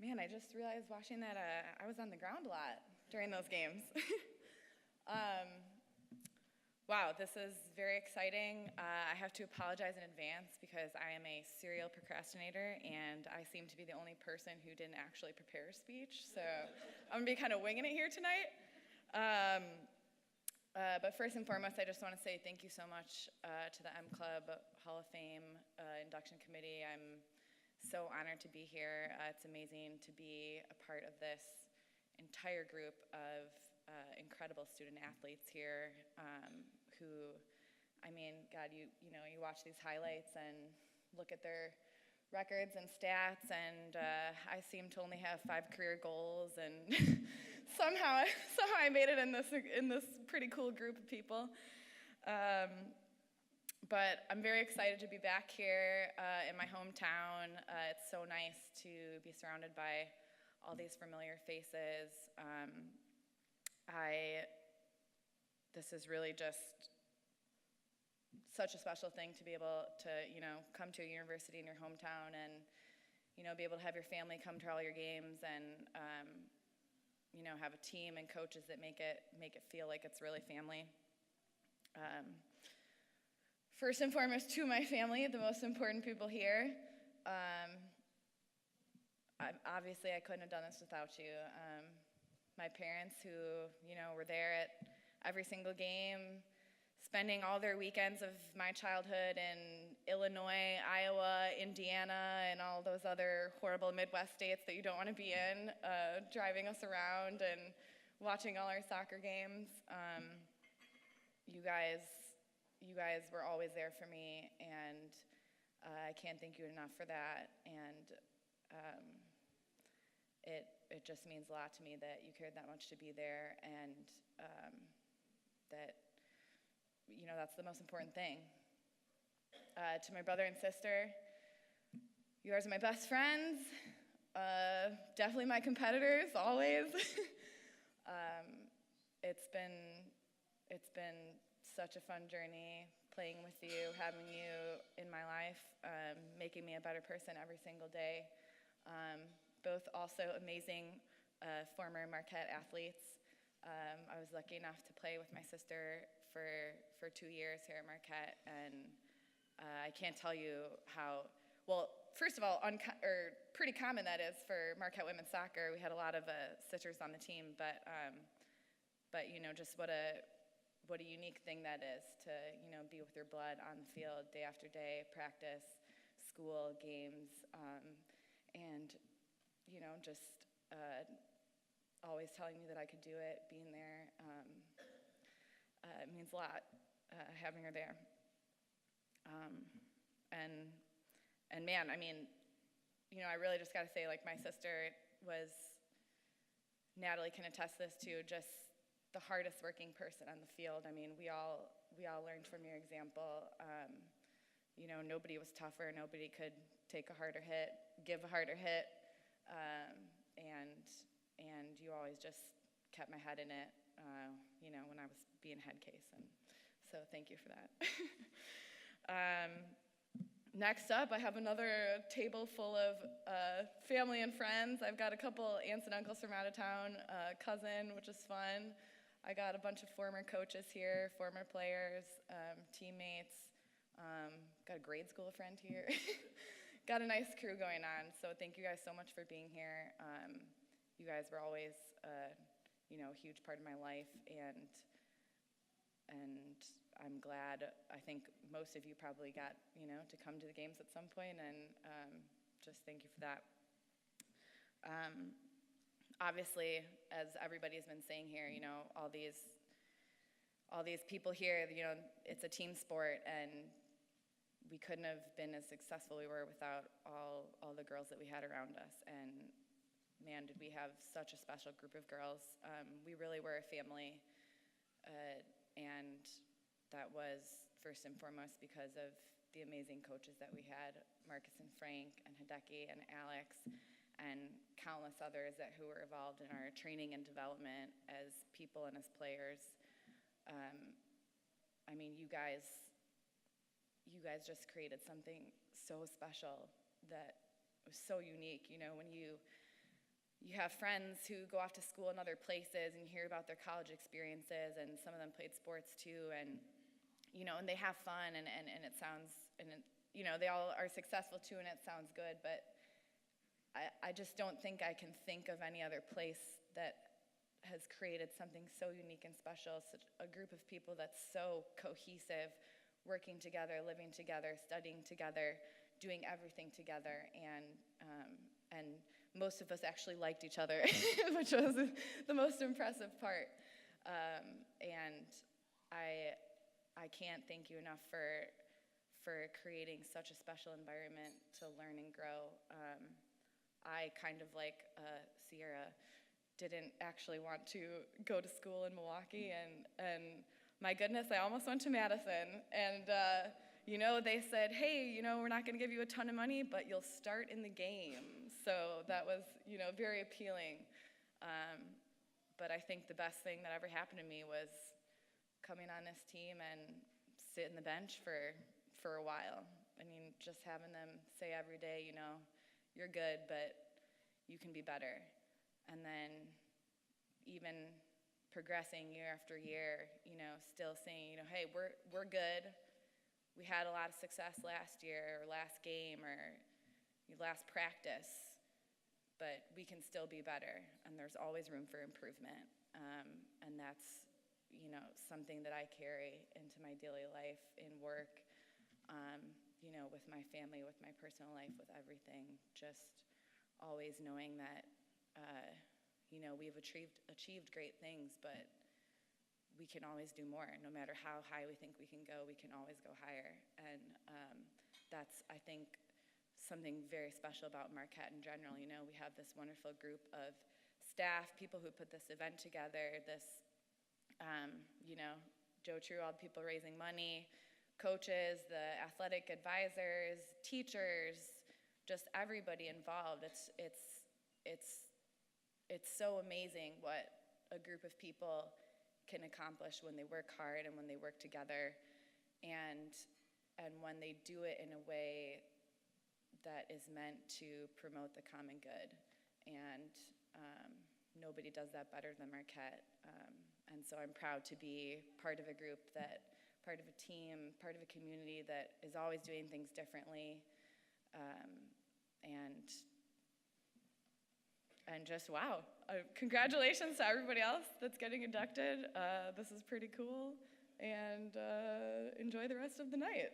Man, I just realized watching that I was on the ground a lot during those games. um, wow, this is very exciting. I have to apologize in advance because I am a serial procrastinator and I seem to be the only person who didn't actually prepare a speech. So I'm going to be kind of winging it here tonight. But first and foremost, I just want to say thank you so much to the M Club Hall of Fame induction committee. I'm so honored to be here. It's amazing to be a part of this entire group of incredible student athletes here who, I mean, God, you watch these highlights and look at their records and stats, and I seem to only have 5 career goals, and somehow I made it in this pretty cool group of people. But I'm very excited to be back here in my hometown. It's so nice to be surrounded by all these familiar faces. This is really just such a special thing to be able to, come to a university in your hometown and, be able to have your family come to all your games and, have a team and coaches that make it feel like it's really family. First and foremost, to my family, the most important people here. Obviously, I couldn't have done this without you. My parents who, were there at every single game, spending all their weekends of my childhood in Illinois, Iowa, Indiana, and all those other horrible Midwest states that you don't want to be in, driving us around and watching all our soccer games. You guys were always there for me, and I can't thank you enough for that. And it just means a lot to me that you cared that much to be there, and that that's the most important thing. To my brother and sister, you guys are my best friends. Definitely my competitors, always. It's been such a fun journey playing with you, having you in my life, making me a better person every single day. Both also amazing former Marquette athletes. I was lucky enough to play with my sister for 2 years here at Marquette, and I can't tell you how, well, first of all, pretty common that is for Marquette women's soccer. We had a lot of sisters on the team, but just what a unique thing that is to, be with your blood on the field day after day, practice, school, games, and, just always telling me that I could do it, being there. It means a lot, having her there. And man, I mean, I really just got to say, like, my sister Natalie can attest this to, just the hardest working person on the field. I mean, we all learned from your example. Nobody was tougher. Nobody could take a harder hit, give a harder hit, and you always just kept my head in it, when I was being head case, and so thank you for that. Next up, I have another table full of family and friends. I've got a couple aunts and uncles from out of town, a cousin, which is fun. I got a bunch of former coaches here, former players, teammates. Got a grade school friend here. Got a nice crew going on, so thank you guys so much for being here. You guys were always, a huge part of my life, and I'm glad. I think most of you probably got, to come to the games at some point, and just thank you for that. Obviously, as everybody's been saying here, all these people here, it's a team sport, and we couldn't have been as successful we were without all the girls that we had around us. And man, did we have such a special group of girls. We really were a family, and that was first and foremost because of the amazing coaches that we had, Marcus and Frank and Hideki and Alex, and countless others who were involved in our training and development as people and as players. I mean, you guys just created something so special that was so unique. When you you have friends who go off to school in other places and you hear about their college experiences, and some of them played sports too, and and they have fun, and it sounds, they all are successful too, and it sounds good, but I just don't think I can think of any other place that has created something so unique and special, such a group of people that's so cohesive, working together, living together, studying together, doing everything together, and most of us actually liked each other, which was the most impressive part. And I can't thank you enough for creating such a special environment to learn and grow. I kind of like Sierra didn't actually want to go to school in Milwaukee, and my goodness, I almost went to Madison, and they said, hey, we're not going to give you a ton of money, but you'll start in the game. So that was, very appealing. But I think the best thing that ever happened to me was coming on this team and sit in the bench for a while. I mean, just having them say every day, you're good, but you can be better. And then even progressing year after year, still saying, hey, we're good. We had a lot of success last year or last game or last practice, but we can still be better, and there's always room for improvement. And that's, something that I carry into my daily life in work, with my family, with my personal life, with everything. Just always knowing that, we've achieved great things, but we can always do more. No matter how high we think we can go, we can always go higher. And that's, I think, something very special about Marquette in general. We have this wonderful group of staff, people who put this event together, this, Joe True, all the people raising money, coaches, the athletic advisors, teachers, just everybody involved. It's so amazing what a group of people can accomplish when they work hard and when they work together, and when they do it in a way that is meant to promote the common good. And nobody does that better than Marquette. And so I'm proud to be part of a group part of a team, part of a community that is always doing things differently. And just, wow. Congratulations to everybody else that's getting inducted. This is pretty cool. And enjoy the rest of the night.